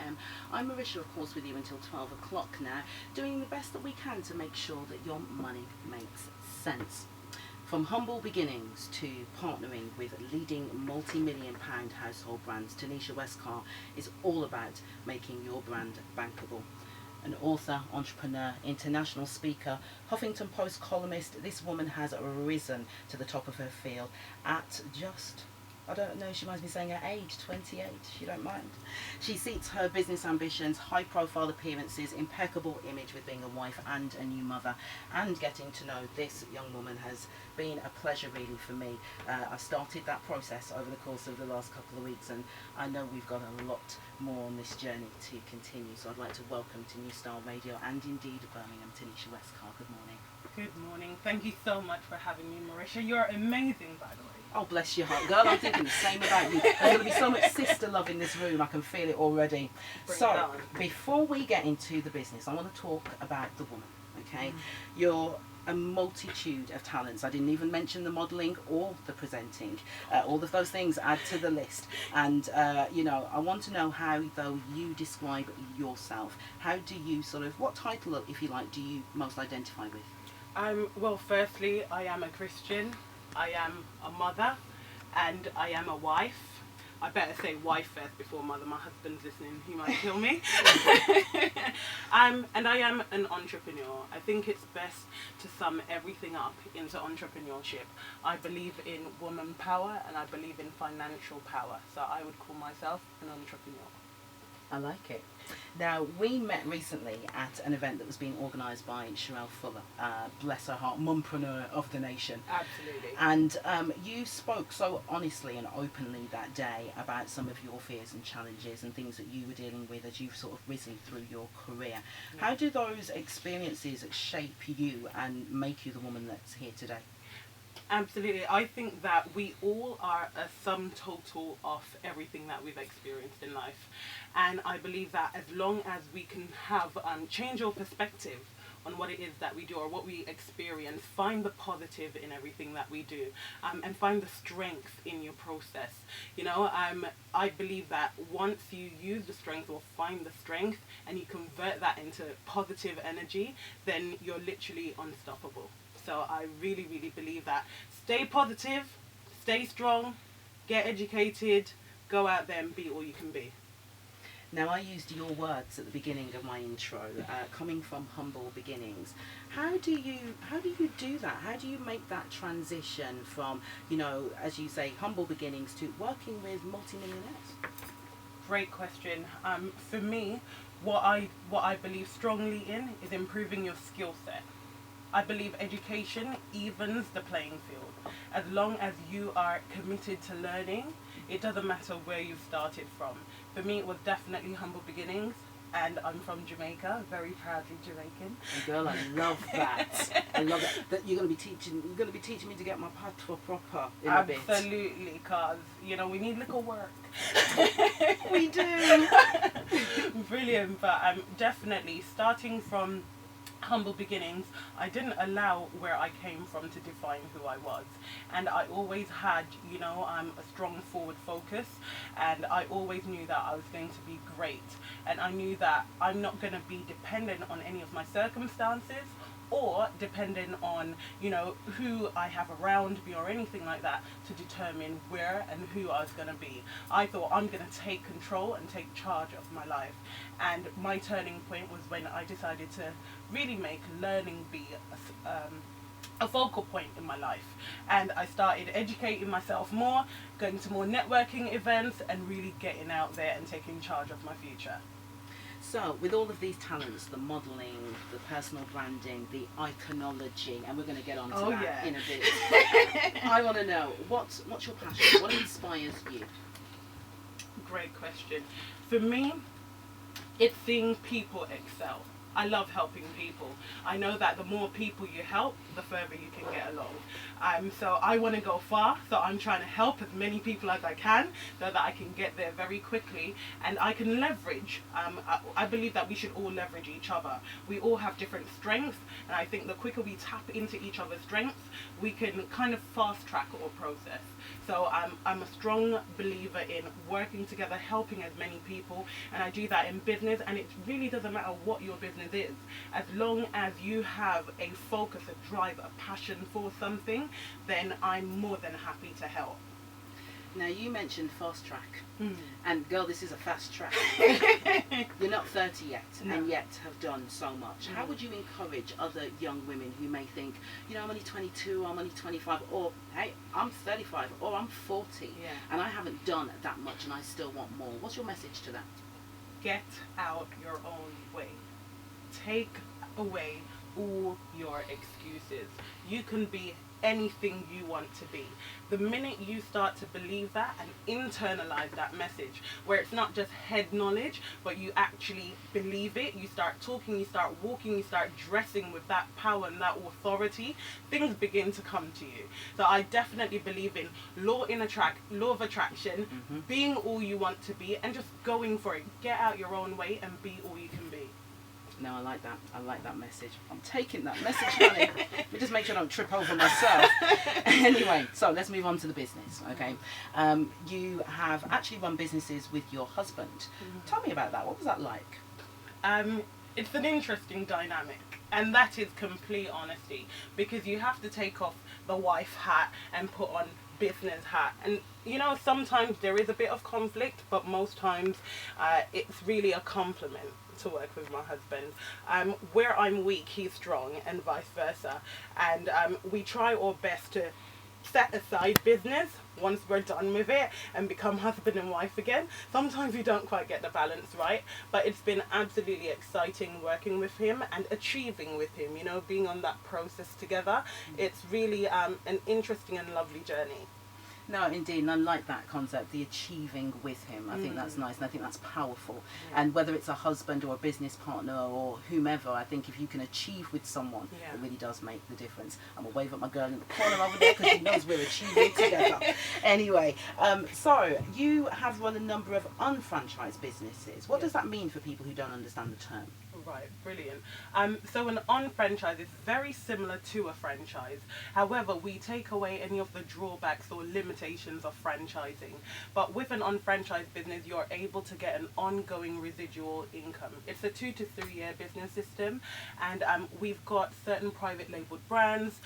FM. I'm Marisha, of course, with you until 12 o'clock now, doing the best that we can to make sure that your money makes sense. From humble beginnings to partnering with leading multi-million-pound household brands, Tanesha Westcarr is all about making your brand bankable. An author, entrepreneur, international speaker, Huffington Post columnist, this woman has risen to the top of her field at just, I don't know, she might be saying her age, 28, she don't mind. She seeks her business ambitions, high profile appearances, impeccable image with being a wife and a new mother, and getting to know this young woman has been a pleasure really for me. I've started that process over the course of the last couple of weeks, and I know we've got a lot more on this journey to continue, so I'd like to welcome to New Style Radio and indeed Birmingham, Tanesha Westcarr. Good morning. Good morning. Thank you so much for having me, Marisha. You're amazing, by the way. Oh, bless your heart, girl. I'm thinking the same about you. There's going to be so much sister love in this room. I can feel it already. So, before we get into the business, I want to talk about the woman, okay? You're a multitude of talents. I didn't even mention the modelling or the presenting. All of those things add to the list. And, you know, I want to know how, though, you describe yourself. How do you what title, if you like, do you most identify with? Well, firstly, I am a Christian. I am a mother, and I am a wife. I better say wife first before mother. My husband's listening, he might kill me. And I am an entrepreneur. I think it's best to sum everything up into entrepreneurship. I believe in woman power, and I believe in financial power. So I would call myself an entrepreneur. I like it. Now, we met recently at an event that was being organised by Sherelle Fuller, bless her heart, mumpreneur of the nation. Absolutely. And you spoke so honestly and openly that day about some of your fears and challenges and things that you were dealing with as you've sort of risen through your career. Yeah. How do those experiences shape you and make you the woman that's here today? Absolutely. I think that we all are a sum total of everything that we've experienced in life. And I believe that as long as we can have change your perspective on what it is that we do or what we experience, find the positive in everything that we do, and find the strength in your process. You know, I believe that once you use the strength or find the strength and you convert that into positive energy, then you're literally unstoppable. So I really, really believe that. Stay positive, stay strong, get educated, go out there and be all you can be. Now, I used your words at the beginning of my intro, coming from humble beginnings. How do you do that? How do you make that transition from, you know, as you say, humble beginnings to working with multimillionaires? Great question. For me, what I believe strongly in is improving your skill set. I believe education evens the playing field. As long as you are committed to learning, it doesn't matter where you started from. For me, it was definitely humble beginnings, and I'm from Jamaica, very proudly Jamaican. And girl, I love that. I love that. That you're going to be teaching me to get my patois proper in a bit. Absolutely, cause you know we need little work. We do. Brilliant, but I'm definitely starting from humble beginnings. I didn't allow where I came from to define who I was, and I always had, you know, a strong forward focus, and I always knew that I was going to be great, and I knew that I'm not going to be dependent on any of my circumstances or dependent on, you know, who I have around me or anything like that to determine where and who I was going to be. I thought I'm going to take control and take charge of my life. And my turning point was when I decided to really make learning be a focal point in my life. And I started educating myself more, going to more networking events and really getting out there and taking charge of my future. So, with all of these talents, the modelling, the personal branding, the iconology, and we're going to get on to that in a bit. I want to know, what's your passion? What inspires you? Great question. For me, it's seeing people excel. I love helping people. I know that the more people you help, the further you can get along. So I want to go far, so I'm trying to help as many people as I can so that I can get there very quickly, and I can leverage. I believe that we should all leverage each other. We all have different strengths, and I think the quicker we tap into each other's strengths, we can kind of fast track our process. So I'm a strong believer in working together, helping as many people, and I do that in business, and it really doesn't matter what your business is. As long as you have a focus, a drive, a passion for something, then I'm more than happy to help. Now, you mentioned fast track, and girl, this is a fast track. You're not 30 yet, and yet have done so much. How would you encourage other young women who may think, you know, I'm only 22, I'm only 25, or hey, I'm 35, or I'm 40, and I haven't done that much and I still want more? What's your message to that? Get out your own way. Take away all your excuses. You can be anything you want to be. The minute you start to believe that and internalize that message, where it's not just head knowledge, but you actually believe it, you start talking, you start walking, you start dressing with that power and that authority, things begin to come to you. So I definitely believe in law of attraction, being all you want to be, and just going for it. Get out your own way and be all you can be. No, I like that. I like that message. I'm taking that message, honey. Let me just make sure I don't trip over myself. Anyway, so let's move on to the business, okay? You have actually run businesses with your husband. Tell me about that. What was that like? It's an interesting dynamic, and that is complete honesty, because you have to take off the wife hat and put on business hat. And you know, sometimes there is a bit of conflict, but most times it's really a compliment to work with my husband. Where I'm weak, he's strong, and vice versa. And we try our best to set aside business once we're done with it and become husband and wife again. Sometimes we don't quite get the balance right, but it's been absolutely exciting working with him and achieving with him, you know, being on that process together. It's really an interesting and lovely journey. No, indeed, and I like that concept, the achieving with him. I think that's nice, and I think that's powerful. And whether it's a husband or a business partner or whomever, I think if you can achieve with someone, it really does make the difference. I'm going to wave at my girl in the corner over there because she knows we're achieving together. Anyway, so you have run a number of unfranchised businesses. What does that mean for people who don't understand the term? Right, brilliant. So an on-franchise is very similar to a franchise. However, we take away any of the drawbacks or limitations of franchising. But with an on-franchise business, you're able to get an ongoing residual income. It's a 2 to 3 year business system, and we've got certain private labeled brands.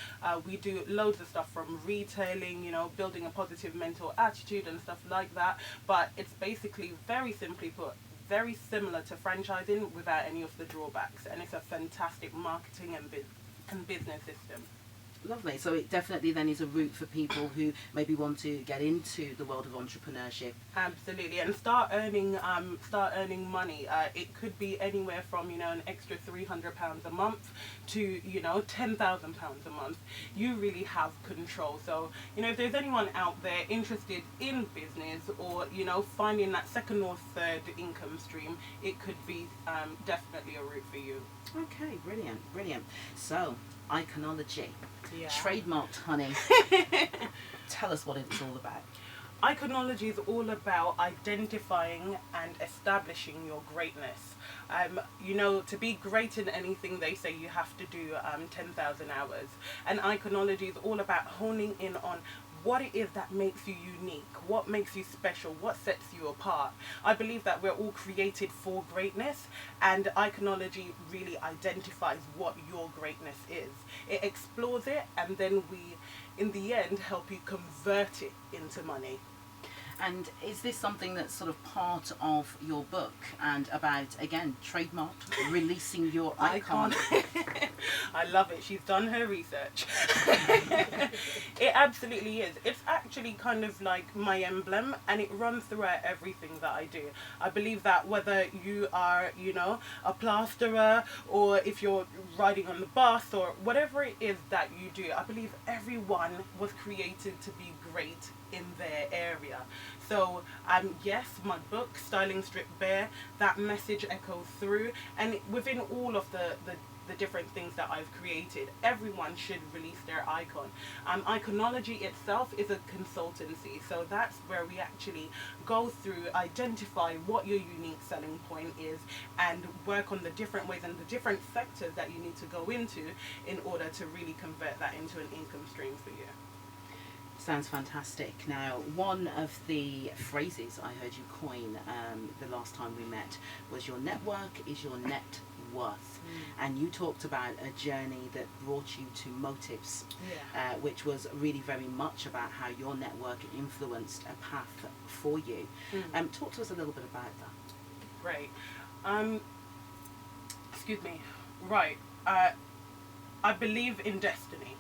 We do loads of stuff from retailing, you know, building a positive mental attitude and stuff like that. But it's basically, very simply put, very similar to franchising without any of the drawbacks, and it's a fantastic marketing and business system. Lovely. So it definitely then is a route for people who maybe want to get into the world of entrepreneurship. Absolutely, and start earning money. It could be anywhere from, you know, an extra £300 a month to, you know, £10,000 a month. You really have control. So, you know, if there's anyone out there interested in business or, you know, finding that second or third income stream, it could be definitely a route for you. Okay, brilliant, brilliant. So, iconology. Trademarked, honey. Tell us what it's all about. Iconology is all about identifying and establishing your greatness. You know, to be great in anything, they say you have to do 10,000 hours. And iconology is all about honing in on what it is that makes you unique, what makes you special, what sets you apart. I believe that we're all created for greatness, and iconology really identifies what your greatness is. It explores it, and then we, in the end, help you convert it into money. And is this something that's sort of part of your book and about, again, trademark, releasing your icon? I love it. She's done her research. It absolutely is. It's actually kind of like my emblem, and it runs throughout everything that I do. I believe that whether you are, you know, a plasterer, or if you're riding on the bus, or whatever it is that you do, I believe everyone was created to be great in their area. So yes, my book Styling Stripped Bare, that message echoes through, and within all of the different things that I've created, everyone should release their icon. Iconology itself is a consultancy, so that's where we actually go through, identify what your unique selling point is, and work on the different ways and the different sectors that you need to go into in order to really convert that into an income stream for you. Sounds fantastic. Now, one of the phrases I heard you coin the last time we met was your network is your net worth. And you talked about a journey that brought you to motives, which was really very much about how your network influenced a path for you. Talk to us a little bit about that. Right. Excuse me. Right. I believe in destiny,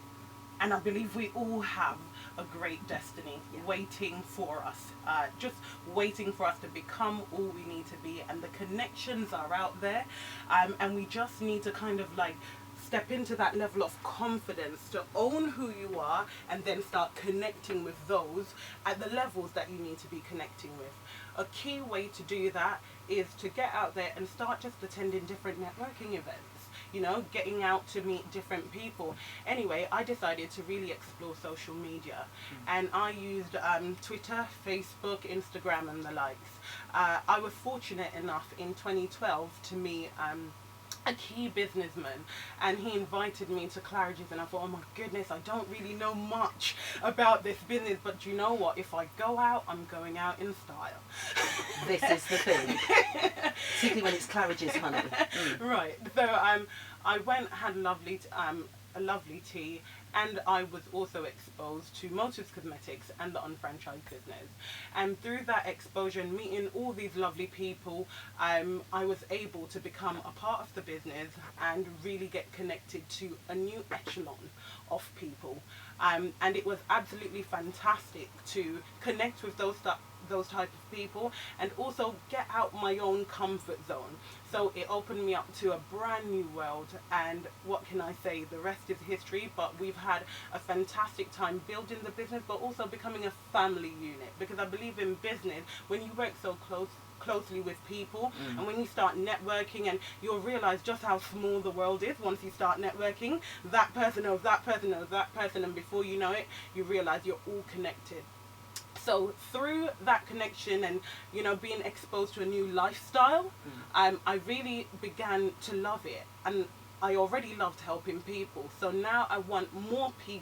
and I believe we all have a great destiny waiting for us, just waiting for us to become all we need to be, and the connections are out there, and we just need to kind of like step into that level of confidence to own who you are, and then start connecting with those at the levels that you need to be connecting with. A key way to do that is to get out there and start just attending different networking events, you know, getting out to meet different people. Anyway, I decided to really explore social media, and I used Twitter, Facebook, Instagram, and the likes. I was fortunate enough in 2012 to meet a key businessman, and he invited me to Claridge's, and I thought, oh my goodness, I don't really know much about this business, but you know what, if I go out, I'm going out in style. This is the thing, particularly when it's Claridge's, honey. Right. So I went, had a lovely tea, and I was also exposed to Motives Cosmetics and the unfranchised business. And through that exposure and meeting all these lovely people, I was able to become a part of the business and really get connected to a new echelon of people. And it was absolutely fantastic to connect with those type of people, and also get out my own comfort zone. So it opened me up to a brand new world, and what can I say, the rest is history. But we've had a fantastic time building the business, but also becoming a family unit, because I believe in business, when you work so closely with people, and when you start networking, and you'll realize just how small the world is once you start networking. That person knows that person knows that person, and before you know it, you realize you're all connected. So through that connection and, you know, being exposed to a new lifestyle, I really began to love it, and I already loved helping people. So now I want more people